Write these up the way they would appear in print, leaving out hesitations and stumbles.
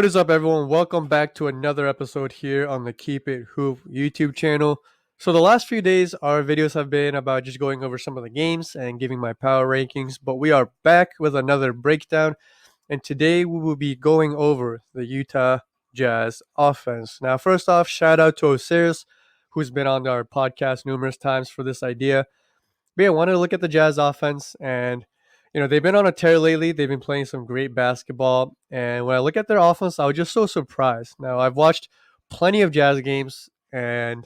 What is up, everyone? Welcome back to another episode here on the Keep It Hoop YouTube channel. So, the last few days, our videos have been about just going over some of the games and giving my power rankings, but we are back with another breakdown. And today we will be going over the Utah Jazz offense. Now, first off, shout out to Osiris, who's been on our podcast numerous times for this idea. But yeah, I wanted to look at the Jazz offense, and they've been on a tear lately. They've been playing some great basketball, and when I look at their offense, I was just so surprised. Now, I've watched plenty of Jazz games, but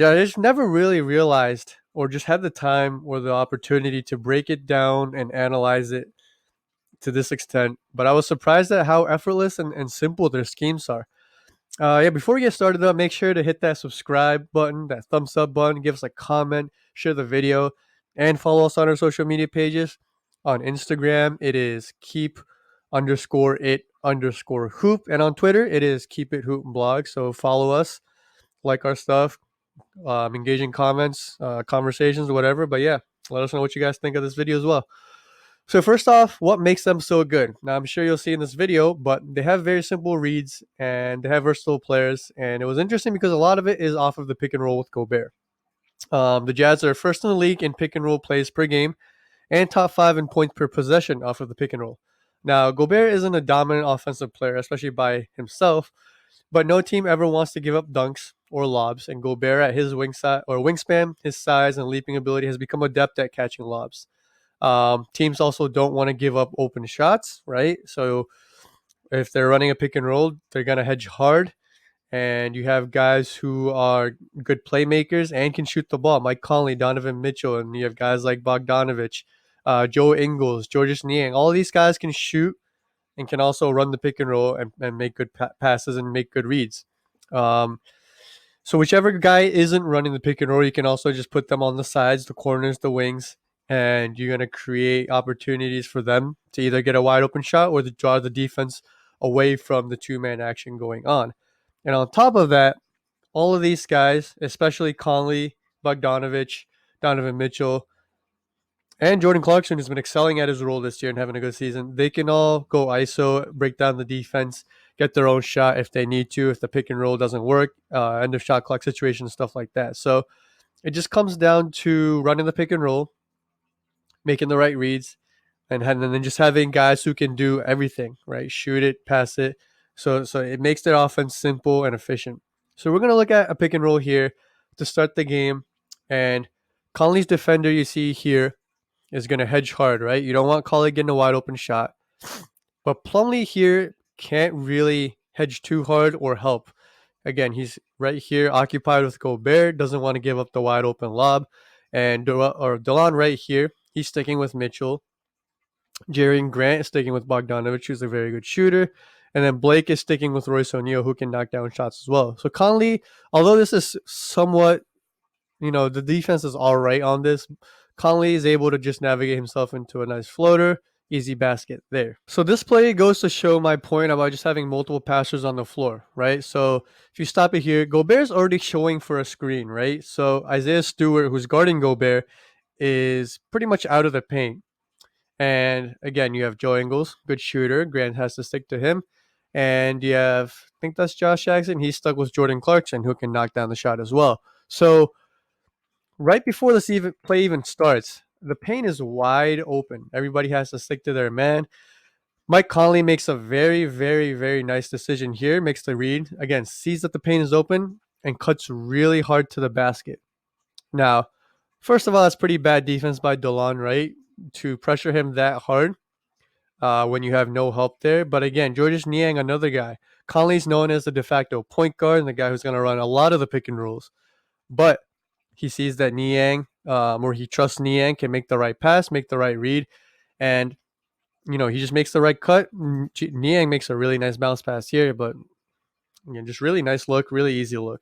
I just never really realized or just had the time or the opportunity to break it down and analyze it to this extent. But I was surprised at how effortless and simple their schemes are. Yeah, before we get started though, make sure to hit that subscribe button, that thumbs up button, give us a comment, share the video, and follow us on our social media pages. On Instagram, it is keep_it_hoop. And on Twitter, it is keep it hoop blog. So follow us, like our stuff, engaging comments, conversations, whatever. But yeah, let us know what you guys think of this video as well. So first off, what makes them so good? Now I'm sure you'll see in this video, but they have very simple reads and they have versatile players. And it was interesting because a lot of it is off of the pick and roll with Gobert. The Jazz are first in the league in pick and roll plays per game and top 5 in points per possession off of the pick and roll. Now Gobert isn't a dominant offensive player, especially by himself, but no team ever wants to give up dunks or lobs. And Gobert, at his wingspan, his size and leaping ability, has become adept at catching lobs. Teams also don't want to give up open shots, right? So if they're running a pick and roll, they're going to hedge hard. And you have guys who are good playmakers and can shoot the ball. Mike Conley, Donovan Mitchell, and you have guys like Bogdanovich, Joe Ingles, Georges Niang. All of these guys can shoot and can also run the pick and roll and make good passes and make good reads. So whichever guy isn't running the pick and roll, you can also just put them on the sides, the corners, the wings, and you're going to create opportunities for them to either get a wide open shot or to draw the defense away from the two-man action going on. And on top of that, all of these guys, especially Conley, Bogdanovich, Donovan Mitchell, and Jordan Clarkson, who's been excelling at his role this year and having a good season, they can all go ISO, break down the defense, get their own shot if they need to, if the pick and roll doesn't work, end of shot clock situation, stuff like that. So it just comes down to running the pick and roll, making the right reads, and then just having guys who can do everything, right? Shoot it, pass it. So it makes their offense simple and efficient. So we're going to look at a pick and roll here to start the game. And Conley's defender you see here is going to hedge hard, right? You don't want Conley getting a wide open shot. But Plumlee here can't really hedge too hard or help. Again, he's right here occupied with Gobert, doesn't want to give up the wide open lob. And Delon right here, he's sticking with Mitchell. Jerry Grant is sticking with Bogdanovich, who's a very good shooter. And then Blake is sticking with Royce O'Neal, who can knock down shots as well. So Conley, although this is somewhat, the defense is all right on this, Conley is able to just navigate himself into a nice floater. Easy basket there. So this play goes to show my point about just having multiple passers on the floor, right? So if you stop it here, Gobert's already showing for a screen, right? So Isaiah Stewart, who's guarding Gobert, is pretty much out of the paint. And again, you have Joe Ingles, good shooter. Grant has to stick to him. And you have, I think that's Josh Jackson. He's stuck with Jordan Clarkson, who can knock down the shot as well. So right before this play even starts, the paint is wide open. Everybody has to stick to their man. Mike Conley makes a very, very, very nice decision here. Makes the read. Again, sees that the paint is open and cuts really hard to the basket. Now, first of all, that's pretty bad defense by Delon, right? To pressure him that hard when you have no help there. But again, Georges Niang, another guy. Conley's known as the de facto point guard and the guy who's going to run a lot of the pick and rolls. But he sees that Niang, or he trusts Niang, can make the right pass, make the right read, and he just makes the right cut. Niang makes a really nice bounce pass here, but again, just really nice look, really easy look.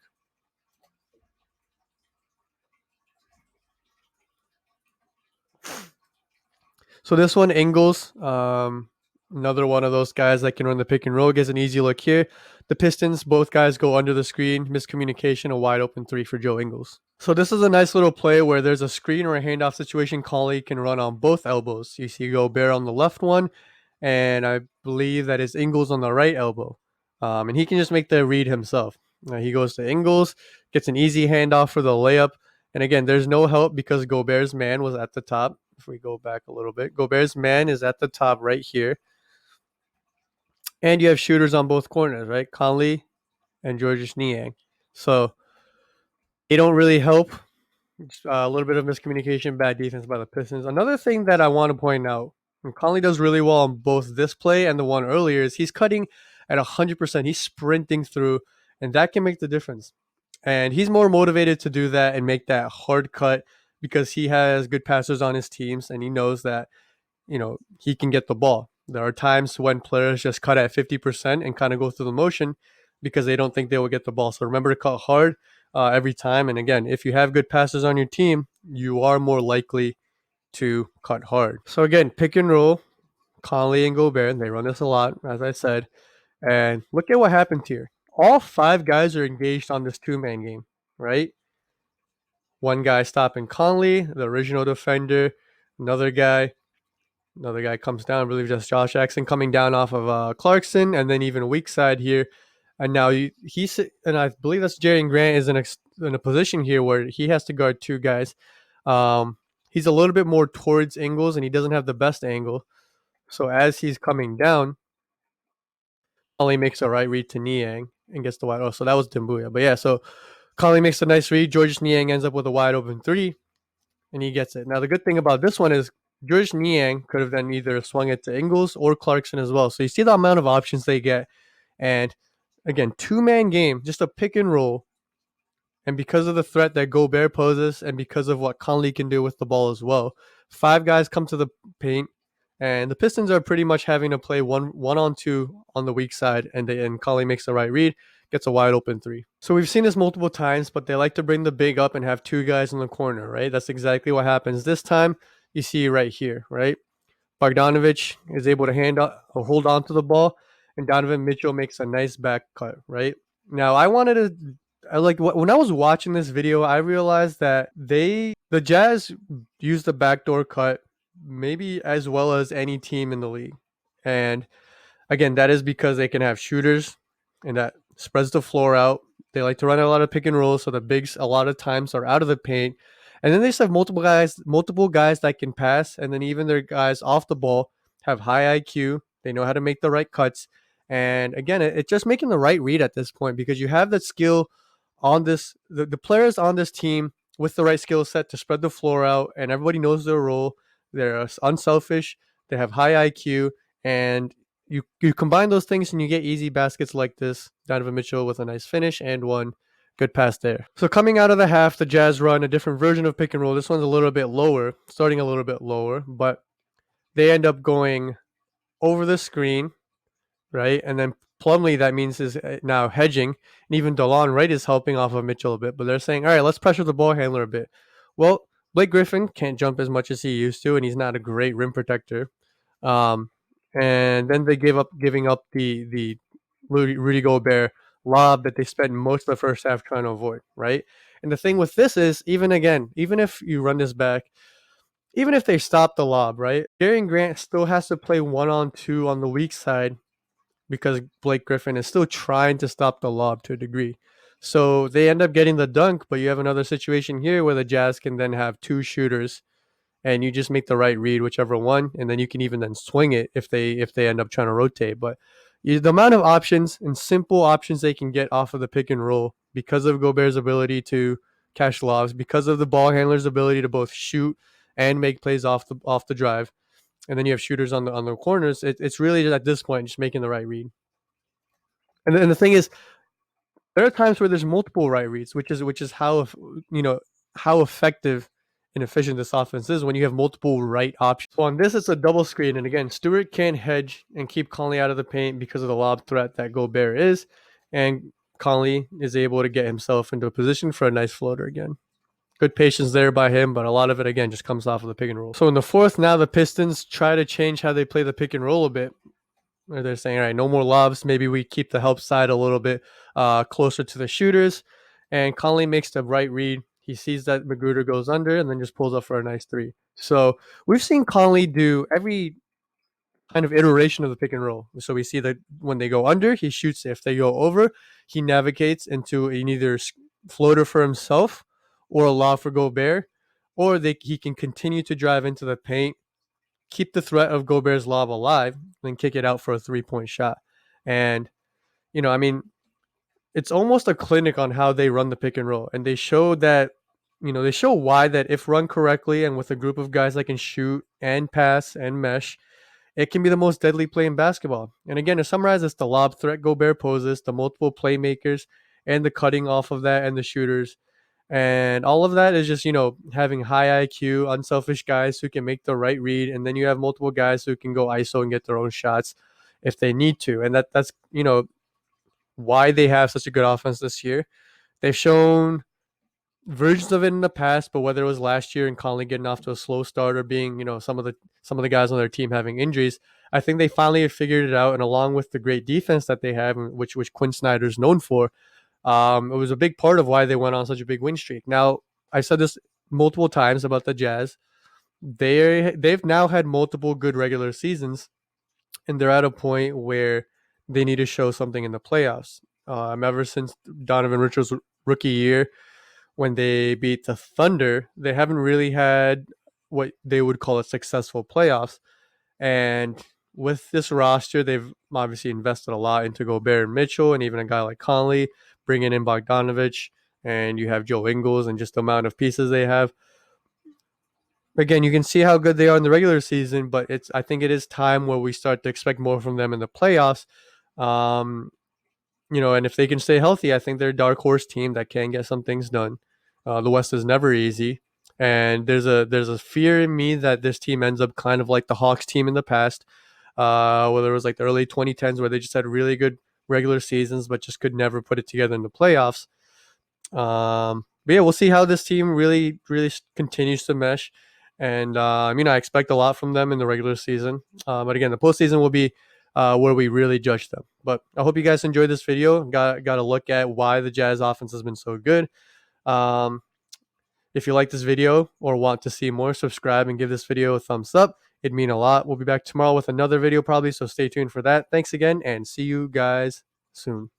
So this one, Ingles, another one of those guys that can run the pick and roll, gets an easy look here. The Pistons, both guys go under the screen, miscommunication, a wide open three for Joe Ingles. So this is a nice little play where there's a screen or a handoff situation. Conley can run on both elbows. You see Gobert on the left one, and I believe that is Ingles on the right elbow. And he can just make the read himself. He goes to Ingles, gets an easy handoff for the layup. And again, there's no help because Gobert's man was at the top. If we go back a little bit, Gobert's man is at the top right here. And you have shooters on both corners, right? Conley and Georges Niang. So they don't really help. A little bit of miscommunication, bad defense by the Pistons. Another thing that I want to point out, and Conley does really well on both this play and the one earlier, is he's cutting at 100%. He's sprinting through, and that can make the difference. And he's more motivated to do that and make that hard cut because he has good passers on his teams, and he knows that he can get the ball. There are times when players just cut at 50% and kind of go through the motion because they don't think they will get the ball. So remember to cut hard every time. And again, if you have good passers on your team, you are more likely to cut hard. So again, pick and roll, Conley and Gobert, they run this a lot, as I said. And look at what happened here. All 5 guys are engaged on this 2-man game, right? One guy stopping Conley, the original defender. Another guy comes down. I believe just Josh Jackson coming down off of Clarkson, and then even weak side here. And now he's, and I believe that's Jerian Grant is in a position here where he has to guard 2 guys. He's a little bit more towards Ingles, and he doesn't have the best angle. So as he's coming down, Conley makes a right read to Niang and gets the wide. Oh, so that was Dembuya. But yeah, so Conley makes a nice read. Georges Niang ends up with a wide open 3, and he gets it. Now the good thing about this one is Georges Niang could have then either swung it to Ingles or Clarkson as well. So you see the amount of options they get. And again, 2-man game, just a pick and roll. And because of the threat that Gobert poses and because of what Conley can do with the ball as well, 5 guys come to the paint. And the Pistons are pretty much having to play one on 2 on the weak side. And Conley makes the right read, gets a wide open 3. So we've seen this multiple times, but they like to bring the big up and have 2 guys in the corner, right? That's exactly what happens this time. You see right here, right? Bogdanovich is able to hold on to the ball, and Donovan Mitchell makes a nice back cut, right? Now, when I was watching this video, I realized that the Jazz used the backdoor cut maybe as well as any team in the league. And again, that is because they can have shooters and that spreads the floor out. They like to run a lot of pick and rolls, so the bigs a lot of times are out of the paint. And then they just have multiple guys that can pass, and then even their guys off the ball have high IQ. They know how to make the right cuts. And again, it's just making the right read at this point because you have the skill on the players on this team with the right skill set to spread the floor out, and everybody knows their role. They're unselfish. They have high IQ, and you combine those things and you get easy baskets like this. Donovan Mitchell with a nice finish and one good pass there. So coming out of the half, the Jazz run a different version of pick and roll. This one's a little bit lower, starting a little bit lower, but they end up going over the screen, right? And then Plumlee, that means, is now hedging. And even DeLon Wright is helping off of Mitchell a bit, but they're saying, all right, let's pressure the ball handler a bit. Well, Blake Griffin can't jump as much as he used to, and he's not a great rim protector. And then they giving up the Rudy Gobert lob that they spent most of the first half trying to avoid, right? And the thing with this is, even if you run this back, even if they stop the lob, right? Jerian Grant still has to play 1-on-2 on the weak side because Blake Griffin is still trying to stop the lob to a degree. So they end up getting the dunk, but you have another situation here where the Jazz can then have 2 shooters and you just make the right read, whichever one, and then you can even then swing it if they end up trying to rotate. But the amount of options and simple options they can get off of the pick and roll because of Gobert's ability to catch lobs, because of the ball handler's ability to both shoot and make plays off the drive, and then you have shooters on the corners. It's really just at this point just making the right read. And then the thing is, there are times where there's multiple right reads, which is how effective and efficient this offense is when you have multiple right options. So on this, it's a double screen, and again, Stewart can't hedge and keep Conley out of the paint because of the lob threat that Gobert is, and Conley is able to get himself into a position for a nice floater again. Good patience there by him, but a lot of it again just comes off of the pick and roll. So in the fourth, now the Pistons try to change how they play the pick and roll a bit. They're saying, all right, no more lobs. Maybe we keep the help side a little bit closer to the shooters. And Conley makes the right read. He sees that Magruder goes under and then just pulls up for a nice 3. So we've seen Conley do kind of iteration of the pick and roll. So we see that when they go under, he shoots. If they go over, he navigates into an either floater for himself or a lob for Gobert, or he can continue to drive into the paint, keep the threat of Gobert's lob alive, then kick it out for a 3-point shot. And I mean, it's almost a clinic on how they run the pick and roll, and they show that they show why that if run correctly and with a group of guys that can shoot and pass and mesh, it can be the most deadly play in basketball. And again, to summarize, it's the lob threat Gobert poses, the multiple playmakers, and the cutting off of that, and the shooters. And all of that is just, having high IQ, unselfish guys who can make the right read. And then you have multiple guys who can go ISO and get their own shots if they need to. And that's, why they have such a good offense this year. They've shown versions of it in the past, but whether it was last year and Conley getting off to a slow start or being, some of the guys on their team having injuries, I think they finally have figured it out. And along with the great defense that they have, which Quinn Snyder's known for, it was a big part of why they went on such a big win streak. Now, I said this multiple times about the Jazz. They've now had multiple good regular seasons, and they're at a point where they need to show something in the playoffs. Ever since Donovan Mitchell's rookie year, when they beat the Thunder, they haven't really had what they would call a successful playoffs. And with this roster, they've obviously invested a lot into Gobert and Mitchell, and even a guy like Conley, bringing in Bogdanovich, and you have Joe Ingles, and just the amount of pieces they have. Again, you can see how good they are in the regular season, but I think it is time where we start to expect more from them in the playoffs. Um, and if they can stay healthy, I think they're a dark horse team that can get some things done. The West is never easy, and there's a fear in me that this team ends up kind of like the Hawks team in the past, whether it was like the early 2010s where they just had really good regular seasons but just could never put it together in the playoffs. But yeah, we'll see how this team really continues to mesh. And I expect a lot from them in the regular season. But again, the postseason will be where we really judge them. But I hope you guys enjoyed this video. Got a look at why the Jazz offense has been so good. If you like this video or want to see more, subscribe and give this video a thumbs up. It'd mean a lot. We'll be back tomorrow with another video probably, so stay tuned for that. Thanks again, and see you guys soon.